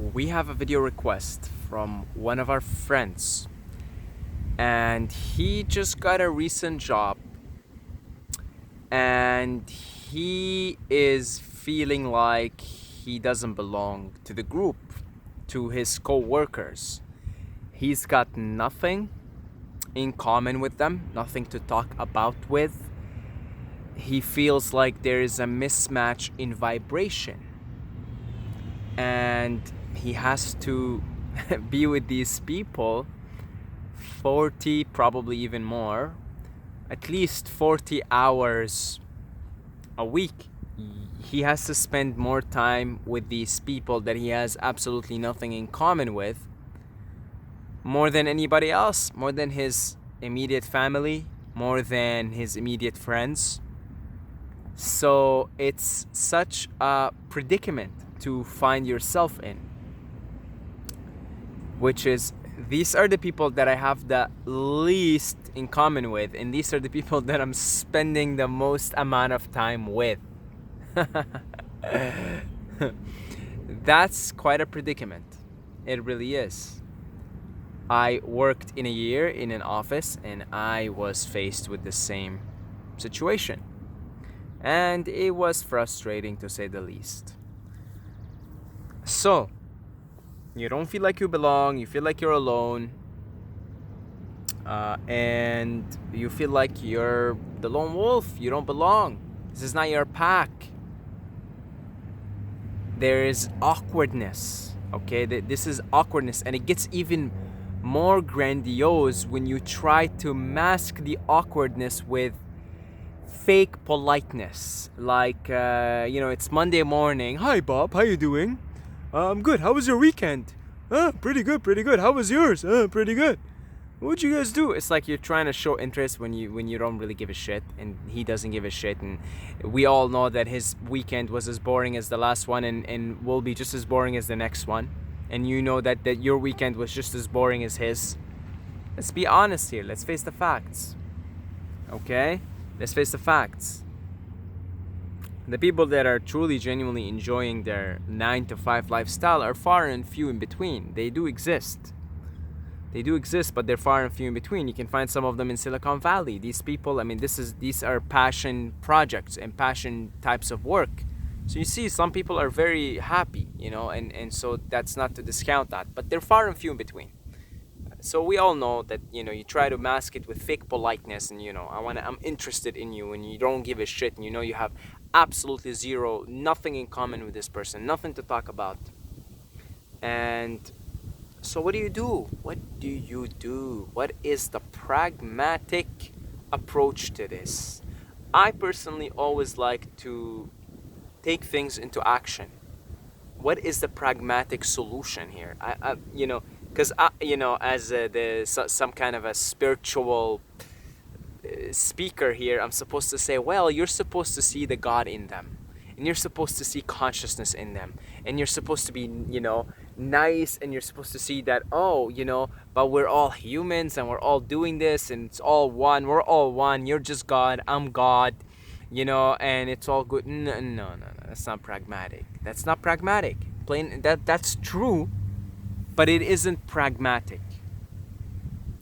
we have a video request from one of our friends, and he just got a recent job, and he is feeling like he doesn't belong to the group, to his co-workers. He's got nothing in common with them, nothing to talk about with. He feels like there is a mismatch in vibration, and he has to be with these people 40, probably even more, at least 40 hours a week. He has to spend more time with these people that he has absolutely nothing in common with, more than anybody else, more than his immediate family, more than his immediate friends. So it's such a predicament to find yourself in, which is, these are the people that I have the least in common with, and these are the people that I'm spending the most amount of time with. That's quite a predicament. It really is. I worked in a year in an office, and I was faced with the same situation. And it was frustrating, to say the least. So, you don't feel like you belong, you feel like you're alone, and you feel like you're the lone wolf, you don't belong. This is not your pack. There is awkwardness, okay? This is awkwardness, and it gets even more grandiose when you try to mask the awkwardness with fake politeness. Like, it's Monday morning. Hi, Bob, how you doing? I'm good. How was your weekend? Pretty good. How was yours? Pretty good. What'd you guys do? It's like you're trying to show interest when you don't really give a shit, and he doesn't give a shit, and we all know that his weekend was as boring as the last one, and will be just as boring as the next one, and you know that your weekend was just as boring as his. Let's be honest here. Let's face the facts. Okay? Let's face the facts. The people that are truly, genuinely enjoying their 9-to-5 lifestyle are far and few in between. They do exist. But they're far and few in between. You can find some of them in Silicon Valley. These people, these are passion projects and passion types of work. So you see, some people are very happy, and so that's not to discount that. But they're far and few in between. So we all know that, you try to mask it with fake politeness, and I'm interested in you, and you don't give a shit, and you have absolutely zero, nothing in common with this person, nothing to talk about. And so what do you do? What is the pragmatic approach to this? I personally always like to take things into action. What is the pragmatic solution here? Because as some kind of a spiritual speaker here, I'm supposed to say, well, you're supposed to see the God in them, and you're supposed to see consciousness in them, and you're supposed to be, nice, and you're supposed to see that, but we're all humans, and we're all doing this, and it's all one. We're all one. You're just God. I'm God. And it's all good. No. That's not pragmatic. That's true, but it isn't pragmatic.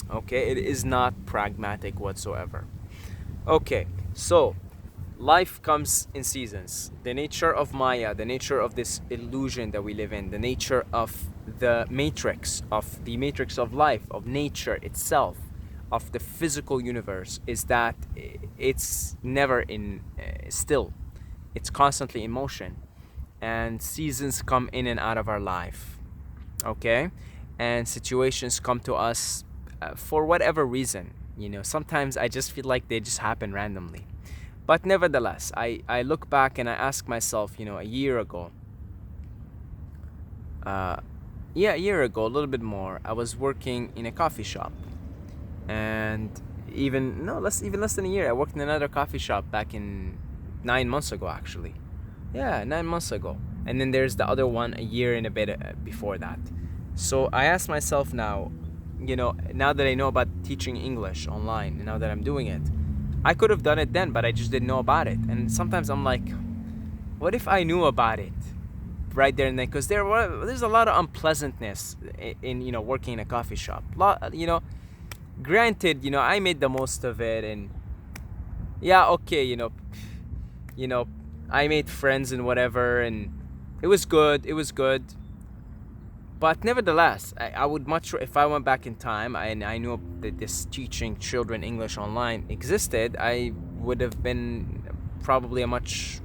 Okay, it is not pragmatic whatsoever. Okay, so life comes in seasons. The nature of Maya, the nature of this illusion that we live in, the nature of the matrix of life, of nature itself, of the physical universe, is that it's never in still. It's constantly in motion, and seasons come in and out of our life. Okay, and situations come to us for whatever reason. Sometimes I just feel like they just happen randomly. But nevertheless, I look back and I ask myself, a year ago, a little bit more, I was working in a coffee shop. And less than a year, I worked in another coffee shop back in 9 months ago, actually. Yeah, 9 months ago. And then there's the other one a year and a bit before that. So I ask myself now, now that I know about teaching English online, and now that I'm doing it, I could have done it then, but I just didn't know about it. And sometimes I'm like, what if I knew about it right there and then, because there's a lot of unpleasantness in working in a coffee shop. Granted, I made the most of it, and yeah, okay, you know, I made friends and whatever, and it was good. It was good. But nevertheless, I would much, if I went back in time and I knew that this teaching children English online existed, I would have been probably a much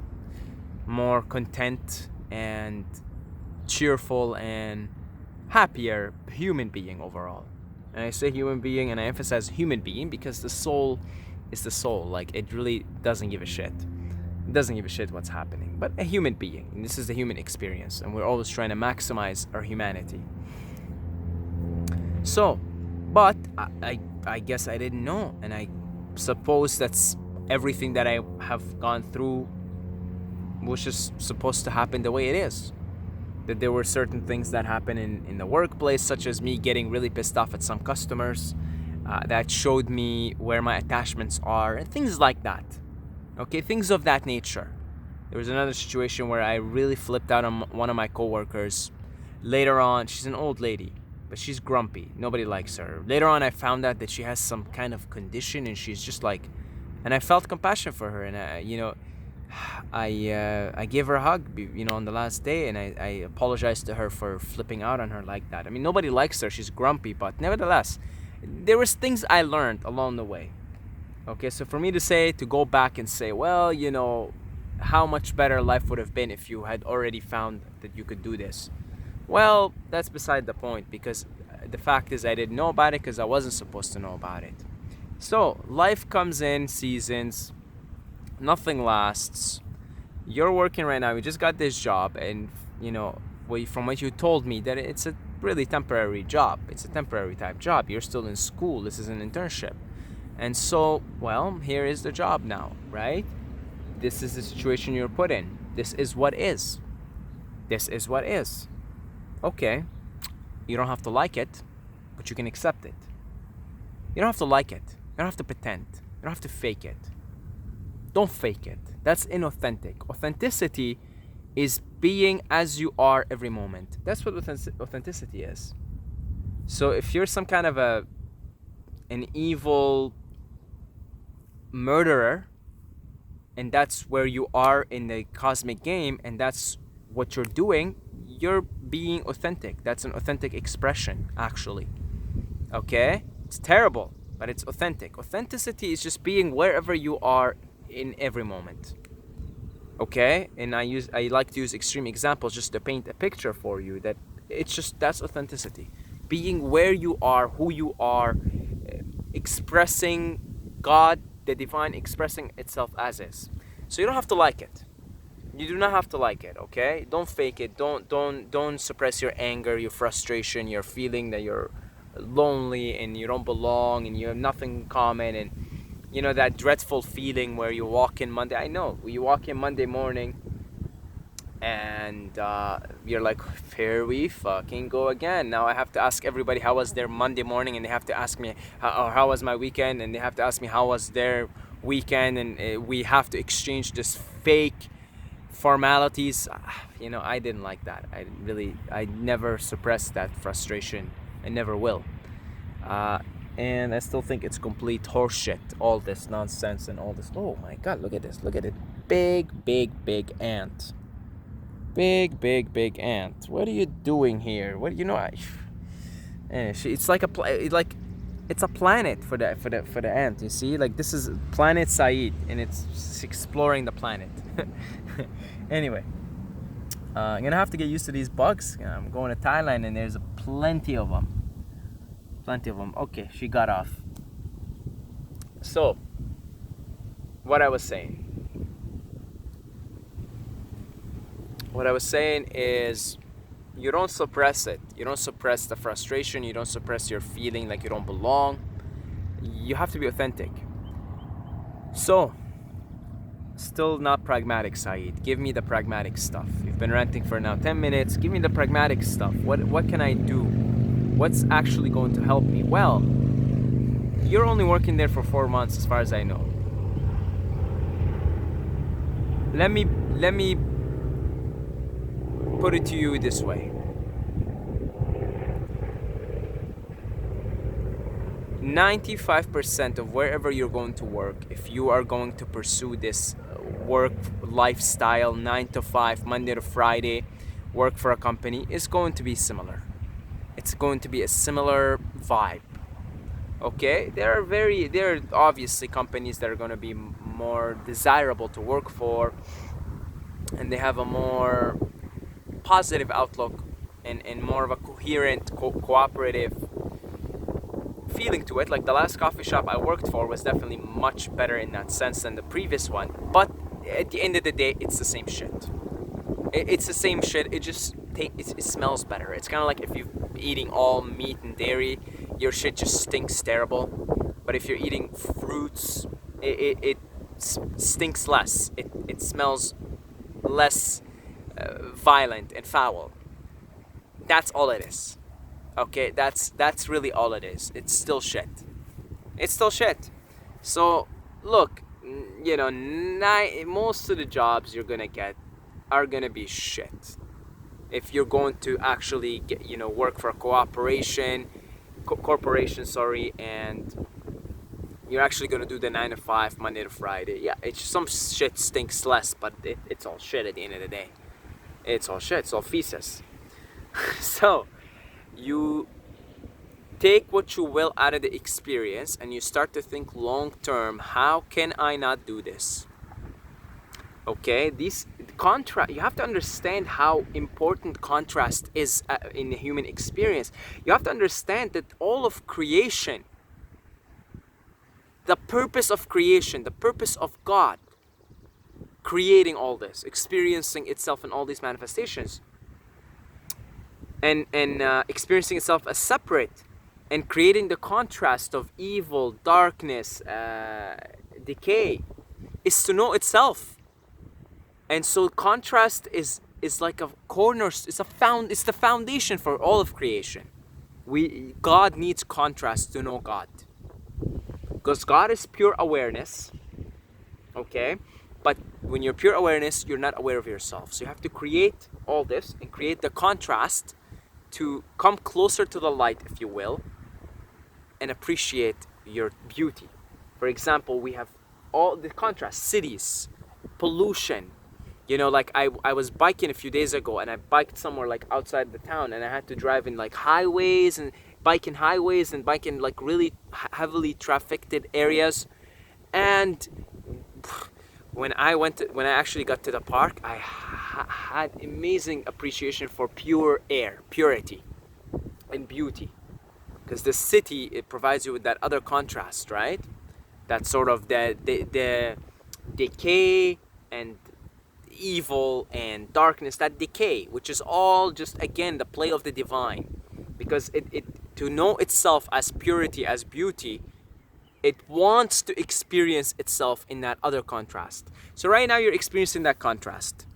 more content and cheerful and happier human being overall. And I say human being, and I emphasize human being, because the soul is the soul. Like, it really doesn't give a shit. It doesn't give a shit what's happening. But a human being, and this is the human experience, and we're always trying to maximize our humanity. So, but I guess I didn't know, and I suppose that's everything that I have gone through was just supposed to happen the way it is. That there were certain things that happen in the workplace, such as me getting really pissed off at some customers, that showed me where my attachments are, and things like that. Okay, things of that nature. There was another situation where I really flipped out on one of my coworkers. Later on, she's an old lady, but she's grumpy. Nobody likes her. Later on, I found out that she has some kind of condition, and she's just like, and I felt compassion for her, and I gave her a hug, on the last day, and I apologized to her for flipping out on her like that. I mean, nobody likes her. She's grumpy, but nevertheless, there was things I learned along the way. Okay, so for me to go back and say, well, how much better life would have been if you had already found that you could do this. Well, that's beside the point, because the fact is I didn't know about it because I wasn't supposed to know about it. So, life comes in seasons. Nothing lasts. You're working right now. You just got this job, and from what you told me, that it's a really temporary job. It's a temporary type job. You're still in school. This is an internship. And so, well, here is the job now, right? This is the situation you're put in. This is what is. This is what is. Okay. You don't have to like it, but you can accept it. You don't have to like it. You don't have to pretend. You don't have to fake it. Don't fake it. That's inauthentic. Authenticity is being as you are every moment. That's what authenticity is. So if you're some kind of an evil murderer, and that's where you are in the cosmic game, and that's what you're doing, you're being authentic. That's an authentic expression, actually. Okay? It's terrible, but it's authentic. Authenticity is just being wherever you are in every moment. Okay? And I like to use extreme examples just to paint a picture for you that that's authenticity. Being where you are, who you are, expressing God, the divine, expressing itself as is. So you don't have to like it. You do not have to like it, okay? Don't fake it. Don't suppress your anger, your frustration, your feeling that you're lonely and you don't belong and you have nothing in common, and that dreadful feeling where you walk in Monday. I know, you walk in Monday morning and you're like, here we fucking go again. Now I have to ask everybody how was their Monday morning, and they have to ask me how was my weekend, and they have to ask me how was their weekend, and we have to exchange this fake formalities. I didn't like that. I never suppressed that frustration. I never will. And I still think it's complete horseshit, all this nonsense and all this. Oh my God, look at this. Look at it. Big ant. Big ant. What are you doing here? It's like it's a planet for the ant. You see, like, this is Planet Saeed, and it's exploring the planet. Anyway, I'm gonna have to get used to these bugs. I'm going to Thailand, and there's plenty of them. Okay, she got off. So, what I was saying is, you don't suppress it. You don't suppress the frustration. You don't suppress your feeling like you don't belong. You have to be authentic. So, still not pragmatic, Saeed. Give me the pragmatic stuff. You've been ranting for now 10 minutes. Give me the pragmatic stuff. What can I do? What's actually going to help me? Well, you're only working there for 4 months as far as I know. put it to you this way. 95% of wherever you're going to work, if you are going to pursue this work lifestyle, 9 to 5, Monday to Friday, work for a company, is going to be similar. It's going to be a similar vibe. Okay, there are obviously companies that are going to be more desirable to work for, and they have a more positive outlook and more of a coherent, cooperative feeling to it. Like the last coffee shop I worked for was definitely much better in that sense than the previous one. But at the end of the day, it's the same shit. It's the same shit. It just it smells better. It's kind of like if you're eating all meat and dairy, your shit just stinks terrible. But if you're eating fruits, it stinks less. It smells less violent and foul. That's all it is. Okay, that's really all it is. It's still shit. It's still shit. So look, you know, most of the jobs you're gonna get are gonna be shit. If you're going to actually get, you know, work for a corporation, and you're actually gonna do the 9 to 5, Monday to Friday. Yeah, it's some shit stinks less, but it's all shit at the end of the day. It's all shit. It's all feces. So you take what you will out of the experience and you start to think long term, how can I not do this? Okay, these contrast, you have to understand how important contrast is in the human experience. You have to understand that all of creation, the purpose of creation, the purpose of God creating all this, experiencing itself in all these manifestations, and experiencing itself as separate, and creating the contrast of evil, darkness, decay, is to know itself. And so contrast is like a corner, it's the foundation for all of creation. God needs contrast to know God. Because God is pure awareness, okay? But when you're pure awareness, you're not aware of yourself. So you have to create all this and create the contrast to come closer to the light, if you will, and appreciate your beauty. For example, we have all the contrast, cities, pollution. You know, like I was biking a few days ago, and I biked somewhere like outside the town, and I had to drive in like highways and bike in highways and bike in like really heavily trafficked areas. And when I actually got to the park, I had amazing appreciation for pure air, purity, and beauty. Because the city, it provides you with that other contrast, right? That sort of the decay and evil and darkness, that decay, which is all just, again, the play of the divine. Because it to know itself as purity, as beauty, it wants to experience itself in that other contrast. So right now you're experiencing that contrast,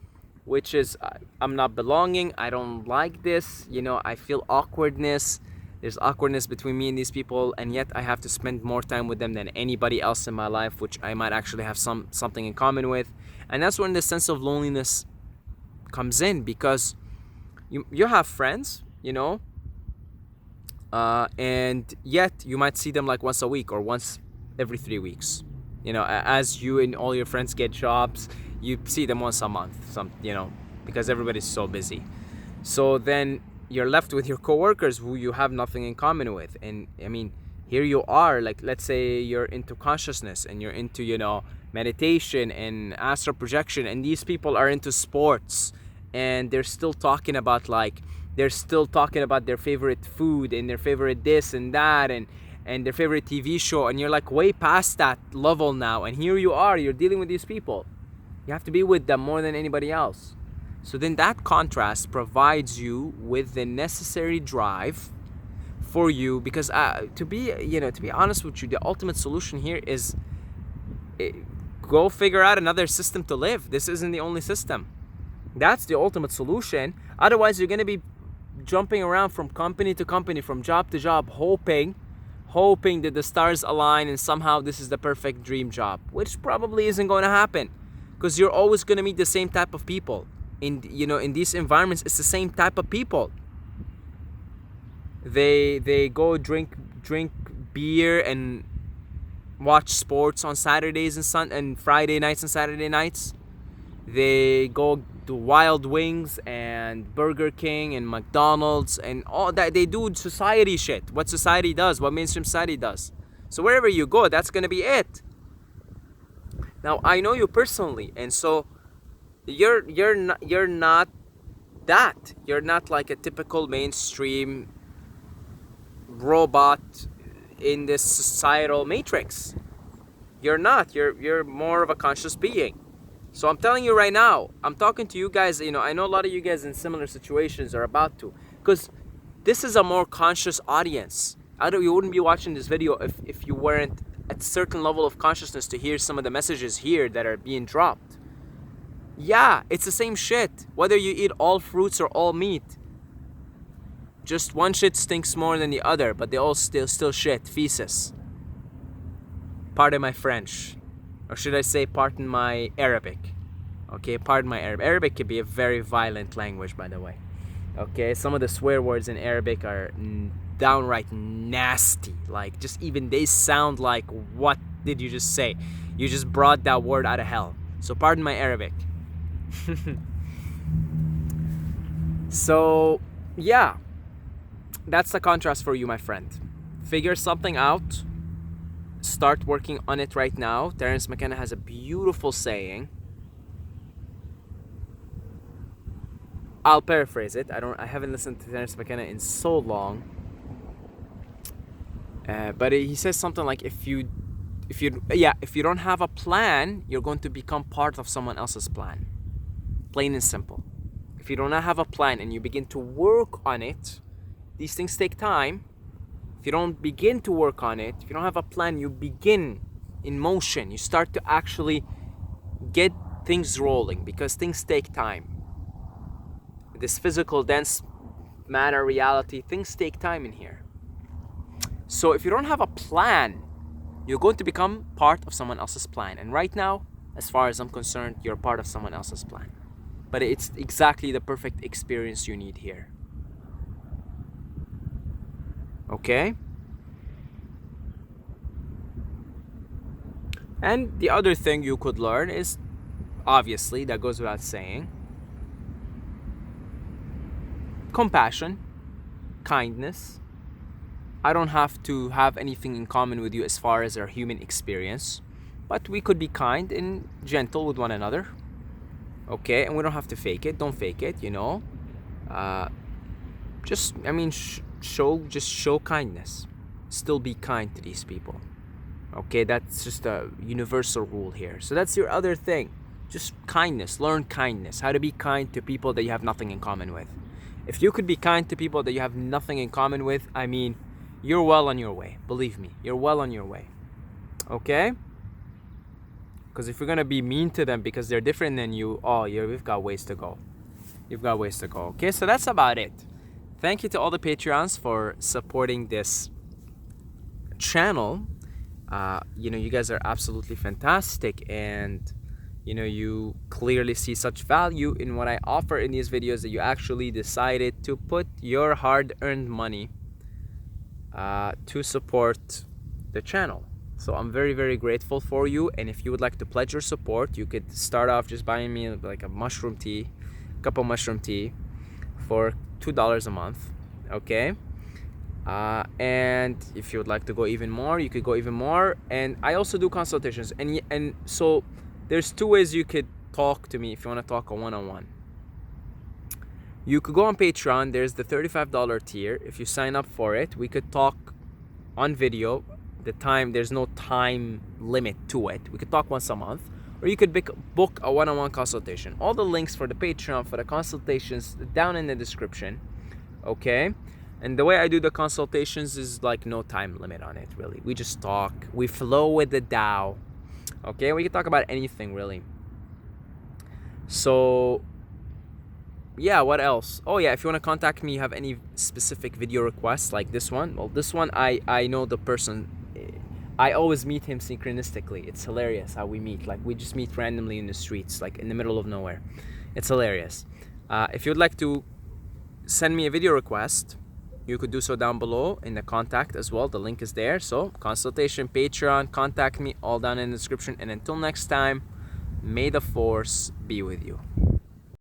which is I'm not belonging, I don't like this, you know, I feel awkwardness. There's awkwardness between me and these people, and yet I have to spend more time with them than anybody else in my life, which I might actually have something in common with. And that's when the sense of loneliness comes in, because you have friends, you know, and yet you might see them like once a week or once every 3 weeks. You know, as you and all your friends get jobs, you see them once a month, you know, because everybody's so busy. So then you're left with your coworkers who you have nothing in common with. And I mean, here you are, like, let's say you're into consciousness and you're into, you know, meditation and astral projection, and these people are into sports, and they're still talking about their favorite food and their favorite this and that, and their favorite TV show, and you're like way past that level now, and here you are, you're dealing with these people. You have to be with them more than anybody else. So then that contrast provides you with the necessary drive for you, because to be honest with you, the ultimate solution here is go figure out another system to live. This isn't the only system. That's the ultimate solution. Otherwise, you're going to be jumping around from company to company, from job to job, hoping that the stars align and somehow this is the perfect dream job, which probably isn't going to happen, because you're always going to meet the same type of people. in in these environments, it's the same type of people. They go drink beer and watch sports on Saturdays and Friday nights and Saturday nights. They go to Wild Wings and Burger King and McDonald's and all that. They do society shit. What society does, what mainstream society does. So wherever you go, that's gonna be it. Now I know you personally, and so you're not that. You're not like a typical mainstream robot in this societal matrix. You're not. You're more of a conscious being. So I'm telling you right now, I'm talking to you guys, I know a lot of you guys in similar situations are about to, because this is a more conscious audience. You wouldn't be watching this video if you weren't at a certain level of consciousness to hear some of the messages here that are being dropped. Yeah, it's the same shit. Whether you eat all fruits or all meat, just one shit stinks more than the other, but they all still shit, feces. Pardon my French. Or should I say, pardon my Arabic. Okay, pardon my Arabic. Arabic can be a very violent language, by the way. Okay, some of the swear words in Arabic are downright nasty. Like, just even they sound like, what did you just say? You just brought that word out of hell. So pardon my Arabic. So, yeah. That's the contrast for you, my friend. Figure something out. Start working on it right now. Terence McKenna has a beautiful saying. I'll paraphrase it. I haven't listened to Terence McKenna in so long. But he says something like, if you don't have a plan, you're going to become part of someone else's plan. Plain and simple. If you do not have a plan and you begin to work on it, these things take time. If you don't begin to work on it, if you don't have a plan, you begin in motion. You start to actually get things rolling, because things take time. This physical, dense matter reality, things take time in here. So if you don't have a plan, you're going to become part of someone else's plan. And right now, as far as I'm concerned, you're part of someone else's plan. But it's exactly the perfect experience you need here. Okay? And the other thing you could learn is, obviously, that goes without saying, compassion, kindness. I don't have to have anything in common with you as far as our human experience, but we could be kind and gentle with one another. Okay? And we don't have to fake it. Don't fake it, show kindness. Still be kind to these people. Okay, that's just a universal rule here. So that's your other thing. Just kindness. Learn kindness. How to be kind to people that you have nothing in common with. If you could be kind to people that you have nothing in common with, you're well on your way. Believe me, you're well on your way. Okay? Because if you're going to be mean to them because they're different than you, we've got ways to go. You've got ways to go. Okay, so that's about it. Thank you to all the Patreons for supporting this channel. You guys are absolutely fantastic, and you clearly see such value in what I offer in these videos that you actually decided to put your hard-earned money to support the channel. So I'm very, very grateful for you. And if you would like to pledge your support, you could start off just buying me like a cup of mushroom tea for $2 a month. Okay? And if you would like to go even more, you could go even more. And I also do consultations. And so there's two ways you could talk to me if you want to talk a one-on-one. You could go on Patreon. There's the $35 tier. If you sign up for it, we could talk on video. There's no time limit to it. We could talk once a month. Or you could book a one-on-one consultation. All the links for the Patreon, for the consultations, down in the description. Okay? And the way I do the consultations is like no time limit on it, really. We just talk. We flow with the Tao. Okay? We can talk about anything, really. So, yeah, what else? Oh, yeah, if you want to contact me, you have any specific video requests like this one. Well, this one, I know the person. I always meet him synchronistically. It's hilarious how we meet. Like, we just meet randomly in the streets, like in the middle of nowhere. It's hilarious. If you'd like to send me a video request, you could do so down below in the contact as well. The link is there. So consultation, Patreon, contact me, all down in the description. And until next time, may the force be with you.